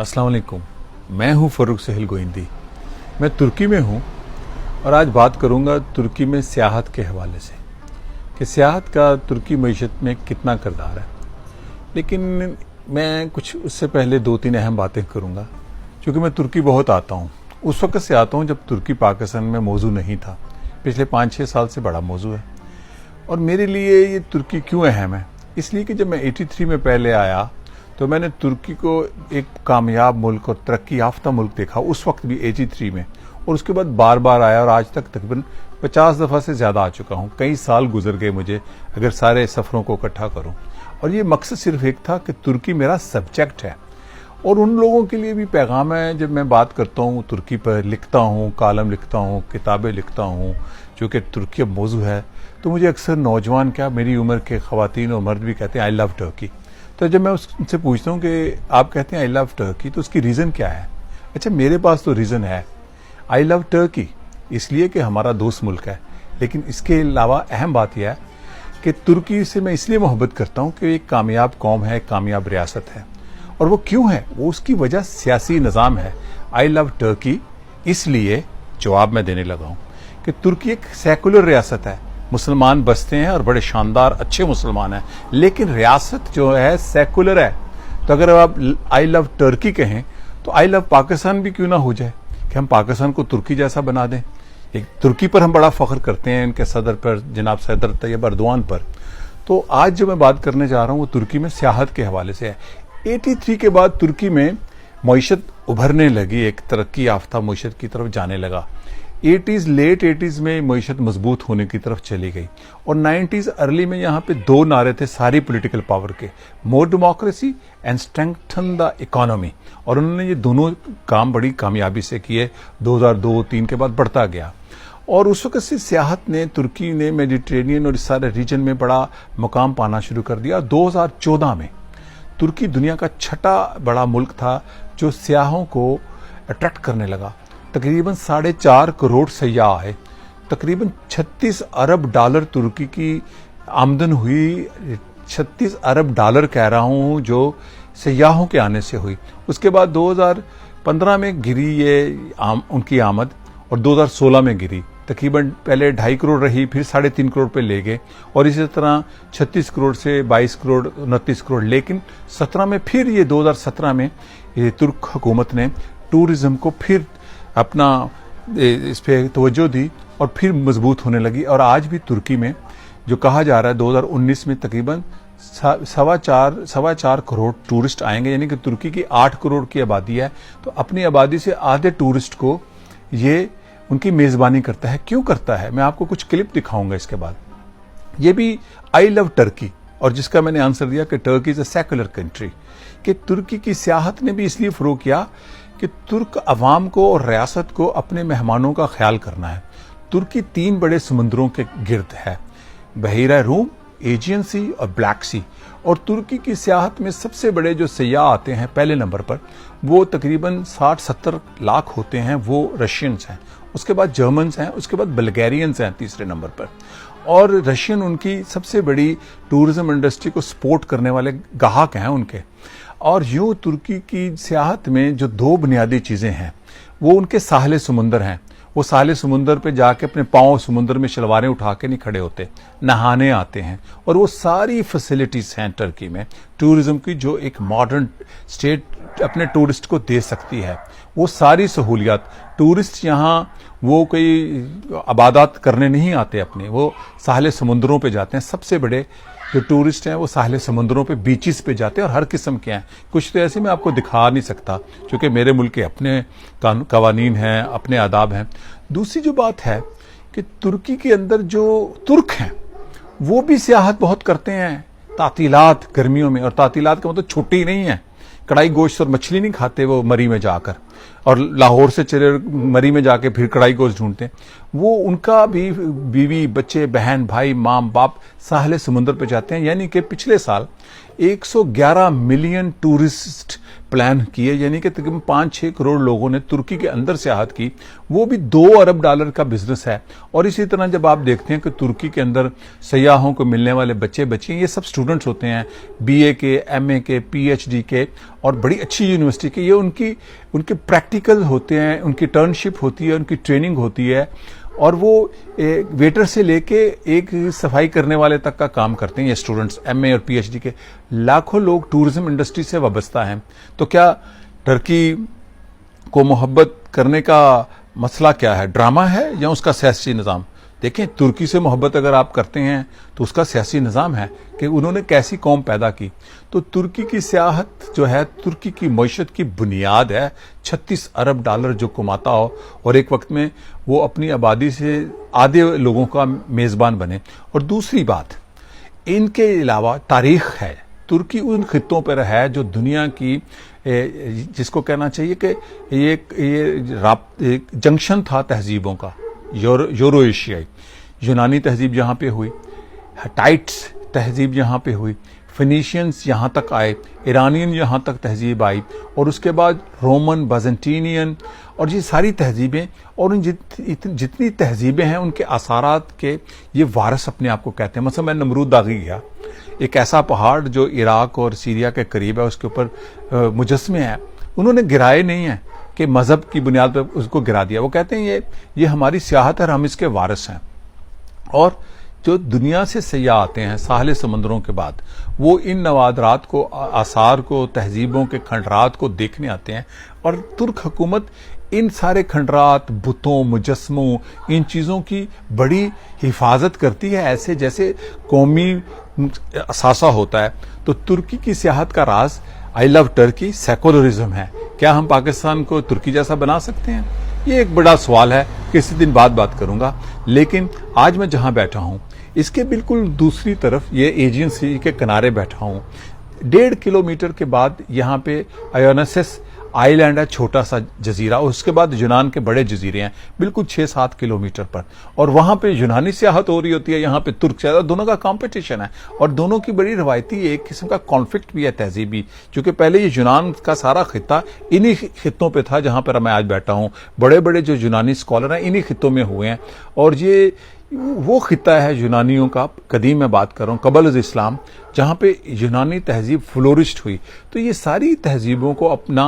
अस्सलाम वालेकुम। मैं हूं फ़रूक सहेल गोइंदी। मैं तुर्की में हूं और आज बात करूंगा तुर्की में सियाहत के हवाले से कि सियाहत का तुर्की मईशत में कितना किरदार है। लेकिन मैं कुछ उससे पहले 2-3 अहम बातें करूंगा क्योंकि मैं तुर्की बहुत आता हूं। उस वक्त से आता हूं जब तुर्की पाकिस्तान में मौजू नहीं था। पिछले 5-6 साल से बड़ा मौजू है। और मेरे लिए ये तुर्की क्यों अहम है, इसलिए कि जब मैं 83 में पहले आया तो मैंने तुर्की को एक कामयाब मुल्क और तरक्की याफ्ता मुल्क देखा, उस वक्त भी 83 में, और उसके बाद बार बार आया और आज तक तकरीबन 50 दफ़ा से ज़्यादा आ चुका हूँ। कई साल गुजर गए मुझे अगर सारे सफ़रों को इकट्ठा करूँ। और ये मकसद सिर्फ एक था कि तुर्की मेरा सब्जेक्ट है और उन लोगों के लिए भी पैगाम है। जब मैं बात करता हूँ तुर्की पर, लिखता हूँ, कालम लिखता हूँ, किताबें लिखता हूँ, जो कि तुर्की अब मौजू है, तो मुझे अक्सर नौजवान, क्या मेरी उम्र के ख़वातीन और मर्द भी कहते हैं आई लव टर्की। तो जब मैं उनसे पूछता हूँ कि आप कहते हैं आई लव टर्की, तो उसकी रीज़न क्या है? अच्छा, मेरे पास तो रीज़न है। आई लव टर्की इसलिए कि हमारा दोस्त मुल्क है, लेकिन इसके अलावा अहम बात यह है कि तुर्की से मैं इसलिए मोहब्बत करता हूँ कि एक कामयाब कौम है, एक कामयाब रियासत है। और वो क्यों है? वो उसकी वजह सियासी निज़ाम है। आई लव टर्की इसलिए जवाब मैं देने लगा हूँ कि तुर्की एक सेकुलर रियासत है। मुसलमान बसते हैं और बड़े शानदार अच्छे मुसलमान हैं, लेकिन रियासत जो है सेकुलर है। तो अगर आप आई लव टर्की कहें तो आई लव पाकिस्तान भी क्यों ना हो जाए कि हम पाकिस्तान को तुर्की जैसा बना दें। एक तुर्की पर हम बड़ा फख्र करते हैं, इनके सदर पर, जनाब सदर तैयब अर्दवान पर। तो आज जो मैं बात करने जा रहा हूँ वो तुर्की में सियाहत के हवाले से है। 83 के बाद तुर्की में मईशत उभरने लगी, एक तरक्की याफ्ता मईशत की तरफ जाने लगा। लेट 80s में मईशत मजबूत होने की तरफ चली गई और 90s अर्ली में यहाँ पे 2 नारे थे सारी पॉलिटिकल पावर के, more democracy and strengthen the economy. और उन्होंने ये दोनों काम बड़ी कामयाबी से किए। 2002-3 के बाद बढ़ता गया और उस वक्त से सियाहत ने, तुर्की ने मेडिटेरेनियन और इस सारे रीजन में बड़ा मुकाम पाना शुरू कर दिया। 2014 में तुर्की दुनिया का 6ठा बड़ा मुल्क था जो सियाहों को अट्रैक्ट करने लगा। तकरीबन 4.5 करोड़ सयाह आए, तकरीबन 36 अरब डॉलर तुर्की की आमदन हुई। 36 अरब डॉलर कह रहा हूँ जो सयाहों के आने से हुई। उसके बाद 2015 में गिरी उनकी आमद और 2016 में गिरी। तकरीबन पहले 2.5 करोड़ रही, फिर 3.5 करोड़ पे ले गए और इसी तरह 36 करोड़ से 22 करोड़, 29 करोड़। लेकिन 17 में फिर ये 2017 में ये तुर्क हुकूमत ने टूरिज्म को फिर अपना इस पे तवज्जो दी और फिर मजबूत होने लगी। और आज भी तुर्की में जो कहा जा रहा है 2019 में तकरीबन 4.25 करोड़ टूरिस्ट आएंगे, यानी कि तुर्की की 8 करोड़ की आबादी है। तो अपनी आबादी से आधे टूरिस्ट को ये उनकी मेज़बानी करता है। क्यों करता है? मैं आपको कुछ क्लिप दिखाऊंगा इसके बाद। ये भी आई लव टर्की, और जिसका मैंने आंसर दिया कि Turkey is a secular country, कि तुर्की की सियाहत ने भी इसलिए फरोग किया कि तुर्क अवाम को और रियासत को अपने मेहमानों का ख्याल करना है। तुर्की 3 बड़े समुद्रों के गिर्द है, बहीरा रूम, एजियन सी और ब्लैक सी। और तुर्की की सियाहत में सबसे बड़े जो सयाह आते हैं पहले नंबर पर, वो तकरीबन 60-70 लाख होते हैं, वो रशियंस हैं। उसके बाद जर्मन्स हैं, उसके बाद बल्गेरियंस हैं तीसरे नंबर पर। और रशियन उनकी सबसे बड़ी टूरिज्म इंडस्ट्री को सपोर्ट करने वाले गाहक हैं उनके। और यूं तुर्की की सियाहत में जो 2 बुनियादी चीज़ें हैं वो उनके साहले समुंदर हैं। वो साहले समुंदर पे जाके अपने पाँव समुंदर में शलवारें उठा के नहीं खड़े होते, नहाने आते हैं। और वो सारी फैसिलिटीज़ हैं टर्की में टूरिज्म की जो एक मॉडर्न स्टेट अपने टूरिस्ट को दे सकती है। वो सारी सहूलियात टूरिस्ट यहाँ वो कोई आबादात करने नहीं आते अपने, वो साहले समुंदरों पे जाते हैं। सबसे बड़े जो टूरिस्ट हैं वो साहले समुंदरों पे, बीचेस पे जाते हैं और हर किस्म के हैं। कुछ तो ऐसे मैं आपको दिखा नहीं सकता क्योंकि मेरे मुल्क के अपने कवानीन हैं, अपने आदाब हैं। दूसरी जो बात है कि तुर्की के अंदर जो तुर्क हैं वो भी सियाहत बहुत करते हैं तातीलात गर्मियों में। और तातीलात का मतलब छुट्टी नहीं है, कढ़ाई गोश्त और मछली नहीं खाते वो मरी में जाकर, और लाहौर से चले मरी में जाके फिर कढ़ाई गोश्त ढूंढते हैं। वो उनका भी बीवी, बच्चे, बहन, भाई, माँ बाप साहले समुंदर पे जाते हैं। यानी कि पिछले साल 111 मिलियन टूरिस्ट प्लान किए, यानी कि तकरीबन 5-6 करोड़ लोगों ने तुर्की के अंदर सियाहत की, वो भी $2 अरब का बिजनेस है। और इसी तरह जब आप देखते हैं कि तुर्की के अंदर सयाहों को मिलने वाले बच्चे बच्चियां, ये सब स्टूडेंट्स होते हैं BA के, MA के, PhD के और बड़ी अच्छी यूनिवर्सिटी के, ये उनके प्रैक्टिकल होते हैं, उनकी टर्नशिप होती है, उनकी ट्रेनिंग होती है, और वो वेटर से लेके एक सफाई करने वाले तक का काम करते हैं ये स्टूडेंट्स MA और PhD के। लाखों लोग टूरिज्म इंडस्ट्री से वाबस्ता हैं। तो क्या टर्की को मोहब्बत करने का मसला क्या है? ड्रामा है या उसका सियासी निज़ाम? देखें, तुर्की से मोहब्बत अगर आप करते हैं तो उसका सियासी निज़ाम है कि उन्होंने कैसी कौम पैदा की। तो तुर्की की सियाहत जो है, तुर्की की मईशत की बुनियाद है। $36 अरब जो कमाता हो और एक वक्त में वो अपनी आबादी से आधे लोगों का मेज़बान बने। और दूसरी बात, इनके अलावा तारीख है। तुर्की उन खित्तों पर है जो दुनिया की, जिसको कहना चाहिए कि ये जंक्शन था तहजीबों का, यूरो एशियाई। यूनानी तहजीब यहाँ पे हुई, हिटाइट्स तहजीब यहाँ पे हुई, फिनीशियंस यहाँ तक आए, ईरानियन यहाँ तक तहजीब आई, और उसके बाद रोमन, बाइजेंटीनियन, और ये सारी तहजीबें और जितनी तहजीबें हैं उनके आसारात के ये वारिस अपने आप को कहते हैं। मतलब मैं नमरूद दागी गया, एक ऐसा पहाड़ जो इराक और सीरिया के करीब है, उसके ऊपर मुजस्मे हैं, उन्होंने गिराए नहीं हैं कि मजहब की बुनियाद पर उसको गिरा दिया। वो कहते हैं ये हमारी सियाहत है, हम इसके वारिस हैं। और जो दुनिया से सयाह आते हैं साहले समंदरों के बाद, वो इन नवादरात को, आसार को, तहजीबों के खंडरात को देखने आते हैं। और तुर्क हुकूमत इन सारे खंडरात, बुतों, मुजस्मों, इन चीज़ों की बड़ी हिफाजत करती है, ऐसे जैसे कौमी असासा होता है। तो तुर्की की सियाहत का राज आई लव टर्की सेकुलरिज्म है। क्या हम पाकिस्तान को तुर्की जैसा बना सकते हैं? ये एक बड़ा सवाल है, किसी दिन बाद बात करूंगा। लेकिन आज मैं जहां बैठा हूं, इसके बिल्कुल दूसरी तरफ ये एजियन सी के किनारे बैठा हूं। 1.5 किलोमीटर के बाद यहाँ पे आयोनेसिस आइलैंड है, छोटा सा जजीरा, उसके बाद यूनान के बड़े जजीरे हैं बिल्कुल 6-7 किलोमीटर पर, और वहां पे यूनानी सियाहत हो रही होती है, यहाँ पे तुर्क सियाहत, दोनों का कंपटीशन है। और दोनों की बड़ी रवायती एक किस्म का कॉन्फ्लिक्ट भी है तहजीबी, क्योंकि पहले ये यूनान का सारा खित्ता इन्हीं खित्तों पे था जहां पर मैं आज बैठा हूं। बड़े बड़े जो यूनानी स्कॉलर हैं इन्हीं खित्तों में हुए हैं, और ये वो खित्ता है यूनानियों का, कदीम में बात कर रहा हूँ, कबल इस्लाम, जहाँ पे यूनानी तहजीब फ्लोरिश्ड हुई। तो ये सारी तहजीबों को अपना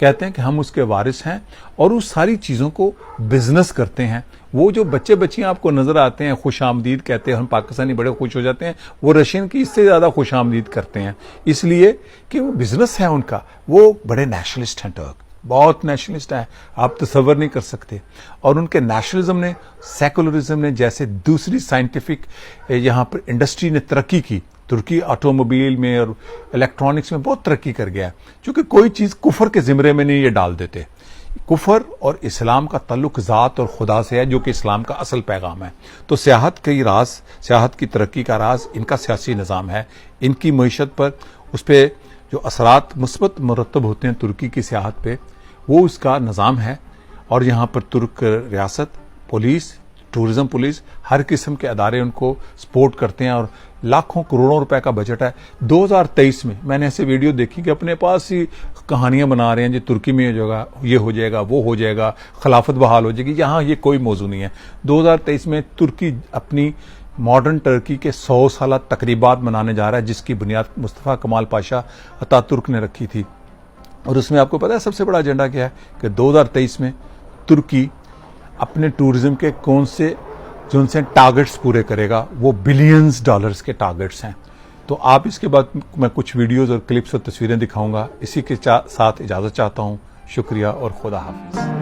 कहते हैं कि हम उसके वारिस हैं, और उस सारी चीज़ों को बिजनेस करते हैं। वो जो बच्चे बच्चियाँ आपको नजर आते हैं, खुश आमदीद कहते हैं, हम पाकिस्तानी बड़े खुश हो जाते हैं, वो रशियन की इससे ज़्यादा खुश आमदीद करते हैं, इसलिए कि वो बिजनेस है उनका। वो बड़े नेशनलिस्ट हैं, टर्क बहुत नेशनलिस्ट है, आप तसव्वुर नहीं कर सकते। और उनके नेशनलिज्म ने, सेकुलरिज्म ने, जैसे दूसरी साइंटिफिक यहाँ पर इंडस्ट्री ने तरक्की की, तुर्की ऑटोमोबाइल में और इलेक्ट्रॉनिक्स में बहुत तरक्की कर गया है, क्योंकि कोई चीज़ कुफर के ज़िमरे में नहीं ये डाल देते। कुफर और इस्लाम का ताल्लुक ज़ात और खुदा से है, जो कि इस्लाम का असल पैगाम है। तो सियाहत की तरक्की का राज इनका सियासी निज़ाम है। इनकी मईशत पर, उस पर जो असरात मुस्बत मुरतब होते हैं तुर्की की सियाहत पे, वो उसका निज़ाम है। और यहाँ पर तुर्क रियासत, पुलिस, टूरिज्म पुलिस, हर किस्म के अदारे उनको सपोर्ट करते हैं, और लाखों करोड़ों रुपए का बजट है। 2023 में मैंने ऐसे वीडियो देखी कि अपने पास ही कहानियां बना रहे हैं, जो तुर्की में ये हो जाएगा, वो हो जाएगा, खिलाफत बहाल हो जाएगी। यहाँ ये कोई मौजू नहीं है। 2023 में तुर्की अपनी मॉडर्न टर्की के 100 साल तकरीबात मनाने जा रहा है, जिसकी बुनियाद मुस्तफ़ा कमाल पाशा अतातुर्क ने रखी थी। और उसमें आपको पता है सबसे बड़ा एजेंडा क्या है कि 2023 में तुर्की अपने टूरिज्म के कौन से जो उनसे टारगेट्स पूरे करेगा, वो बिलियंस डॉलर्स के टारगेट्स हैं। तो आप इसके बाद मैं कुछ वीडियोज़ और क्लिप्स और तस्वीरें दिखाऊंगा। इसी के साथ इजाज़त चाहता हूँ। शुक्रिया और खुदा हाफिज़।